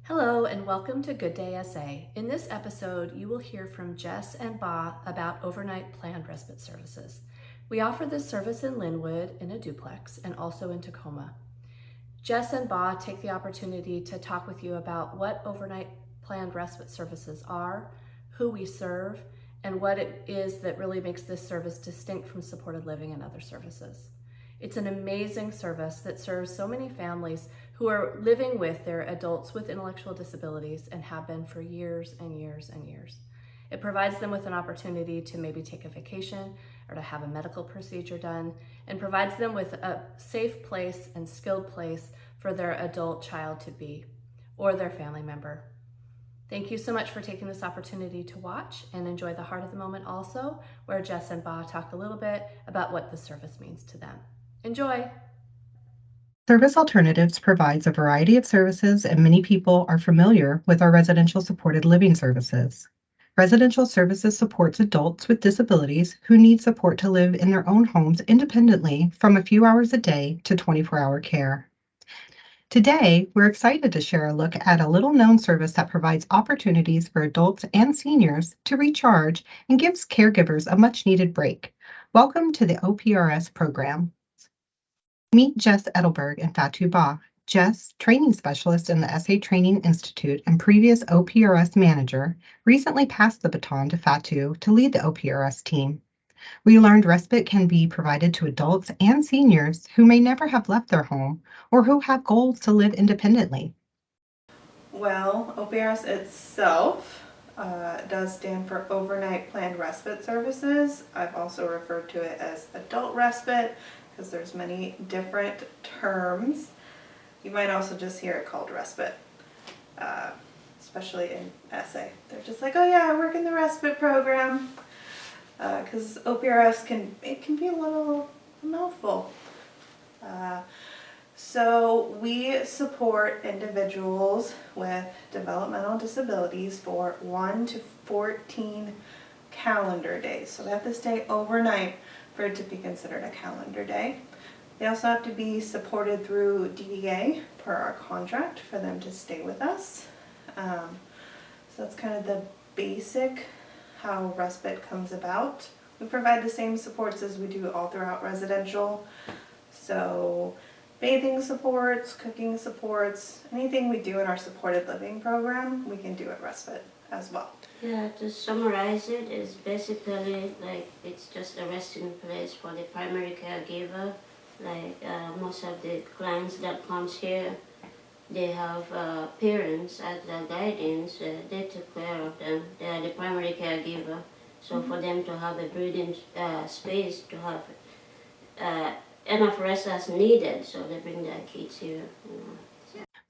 Hello and welcome to Good Day SA. In this episode, you will hear from Jess and Ba about overnight planned respite services. We offer this service in Linwood in a duplex and also in Tacoma. Jess and Ba take the opportunity to talk with you about what overnight planned respite services are, who we serve, and what it is that really makes this service distinct from supported living and other services. It's an amazing service that serves so many families who are living with their adults with intellectual disabilities and have been for years and years and years. It provides them with an opportunity to maybe take a vacation or to have a medical procedure done, and provides them with a safe place and skilled place for their adult child to be, or their family member. Thank you so much for taking this opportunity to watch and enjoy the heart of the moment also, where Jess and Ba talk a little bit about what the service means to them. Enjoy! Service Alternatives provides a variety of services, and many people are familiar with our residential supported living services. Residential services supports adults with disabilities who need support to live in their own homes independently from a few hours a day to 24-hour care. Today, we're excited to share a look at a little-known service that provides opportunities for adults and seniors to recharge and gives caregivers a much-needed break. Welcome to the OPRS program. Meet Jess Edelberg and Fatu Ba. Jess, training specialist in the SA Training Institute and previous OPRS manager, recently passed the baton to Fatu to lead the OPRS team. We learned respite can be provided to adults and seniors who may never have left their home or who have goals to live independently. Well, OPRS itself does stand for Overnight Planned Respite Services. I've also referred to it as adult respite because there's many different terms. You might also just hear it called respite, especially in SA. They're just like, oh yeah, I work in the respite program, because OPRS can be a little mouthful. So we support individuals with developmental disabilities for 1 to 14 calendar days. So they have to stay overnight for it to be considered a calendar day. They also have to be supported through DDA per our contract for them to stay with us. So that's kind of the basic how respite comes about. We provide the same supports as we do all throughout residential. So bathing supports, cooking supports, anything we do in our supported living program, we can do at respite as well. Yeah, to summarize it, is basically like it's just a resting place for the primary caregiver. Like most of the clients that comes here, they have parents as their guardians. They took care of them. They are the primary caregiver. So for them to have a breathing space, to have enough rest as needed, so they bring their kids here.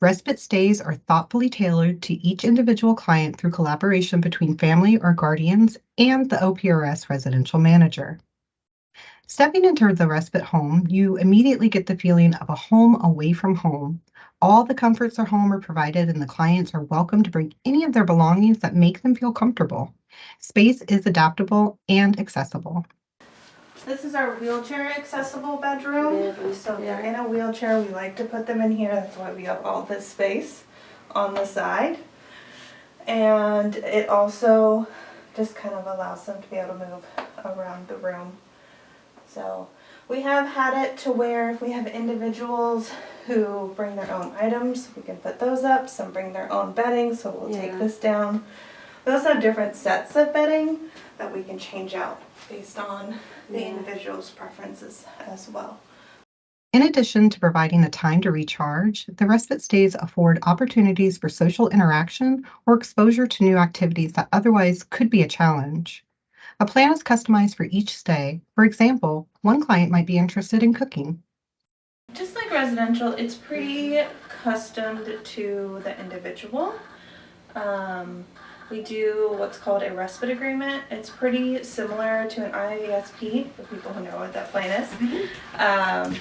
Respite stays are thoughtfully tailored to each individual client through collaboration between family or guardians and the OPRS residential manager. Stepping into the respite home, you immediately get the feeling of a home away from home. All the comforts of home are provided, and the clients are welcome to bring any of their belongings that make them feel comfortable. Space is adaptable and accessible. This is our wheelchair accessible bedroom. So if they're in a wheelchair, we like to put them in here. That's why we have all this space on the side. And it also just kind of allows them to be able to move around the room. So we have had it to where if we have individuals who bring their own items, we can put those up. Some bring their own bedding, so we'll take this down. We also have different sets of bedding that we can change out based on the individual's preferences as well. In addition to providing the time to recharge, the respite stays afford opportunities for social interaction or exposure to new activities that otherwise could be a challenge. A plan is customized for each stay. For example, one client might be interested in cooking. Just like residential, it's pretty custom to the individual. We do what's called a respite agreement. It's pretty similar to an IASP for people who know what that plan is.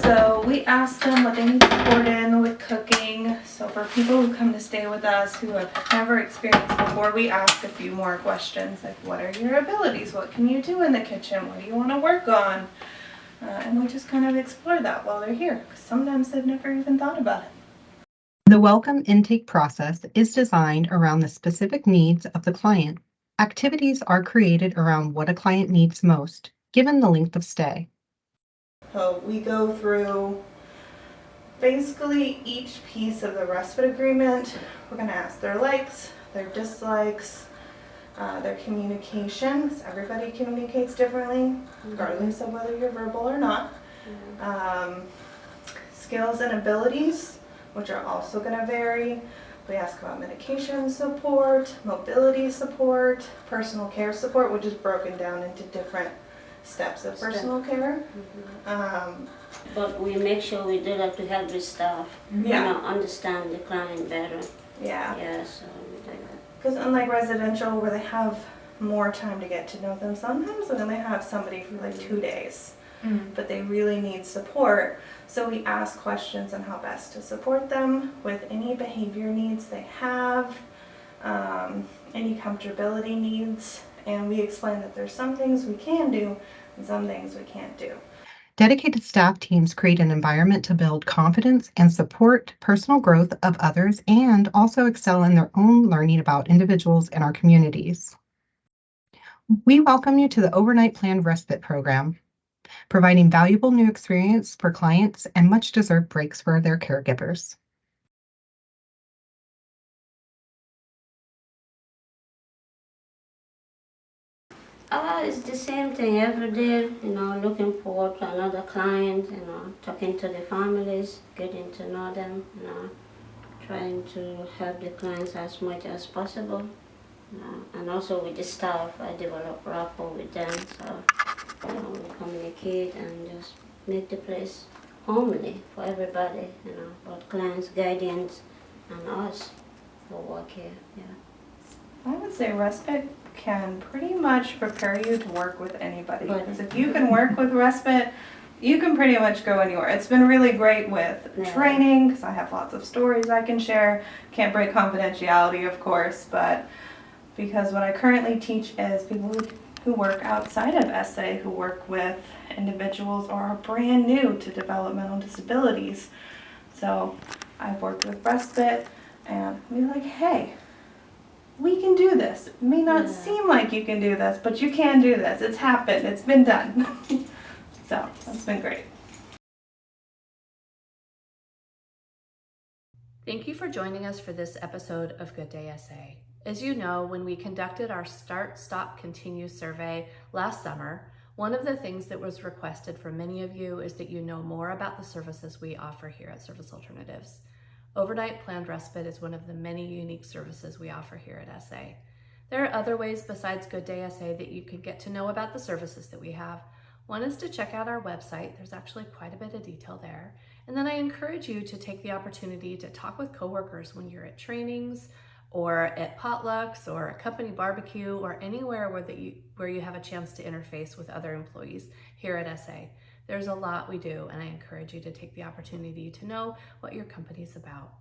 So we ask them what they need support in with cooking. So for people who come to stay with us who have never experienced before, we ask a few more questions like, what are your abilities? What can you do in the kitchen? What do you want to work on? And we just kind of explore that while they're here, because sometimes they've never even thought about it. The welcome intake process is designed around the specific needs of the client. Activities are created around what a client needs most, given the length of stay. So we go through basically each piece of the respite agreement. We're going to ask their likes, their dislikes, their communication, 'cause everybody communicates differently, regardless of whether you're verbal or not. Skills and abilities, which are also going to vary. We ask about medication support, mobility support, personal care support, which is broken down into different steps of personal care. But we make sure we do that to help the staff, understand the client better. Yeah. Yeah, so we do that. Because unlike residential, where they have more time to get to know them sometimes, and then they have somebody for like 2 days, but they really need support. So we ask questions on how best to support them with any behavior needs they have, any comfortability needs, and we explain that there's some things we can do and some things we can't do. Dedicated staff teams create an environment to build confidence and support personal growth of others and also excel in their own learning about individuals in our communities. We welcome you to the Overnight Planned Respite Program, providing valuable new experience for clients and much-deserved breaks for their caregivers. It's the same thing every day, looking forward to another client, talking to the families, getting to know them, trying to help the clients as much as possible. And also with the staff, I develop rapport with them, so we communicate and just make the place homely for everybody, both clients, guardians, and us who work here. Yeah. I would say respite can pretty much prepare you to work with anybody. Right. Because if you can work with respite, you can pretty much go anywhere. It's been really great with training, because I have lots of stories I can share. Can't break confidentiality, of course, but because what I currently teach is people who work outside of SA, who work with individuals or are brand new to developmental disabilities. So I've worked with respite and be like, hey, we can do this. It may not seem like you can do this, but you can do this. It's happened. It's been done. So that's been great. Thank you for joining us for this episode of Good Day SA. As you know, when we conducted our Start, Stop, Continue survey last summer, one of the things that was requested from many of you is that you know more about the services we offer here at Service Alternatives. Overnight Planned Respite is one of the many unique services we offer here at SA. There are other ways besides Good Day SA that you can get to know about the services that we have. One is to check out our website. There's actually quite a bit of detail there. And then I encourage you to take the opportunity to talk with coworkers when you're at trainings or at potlucks or a company barbecue or anywhere where you have a chance to interface with other employees here at SA. There's a lot we do, and I encourage you to take the opportunity to know what your company's about.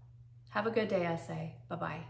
Have a good day, SA. Bye-bye.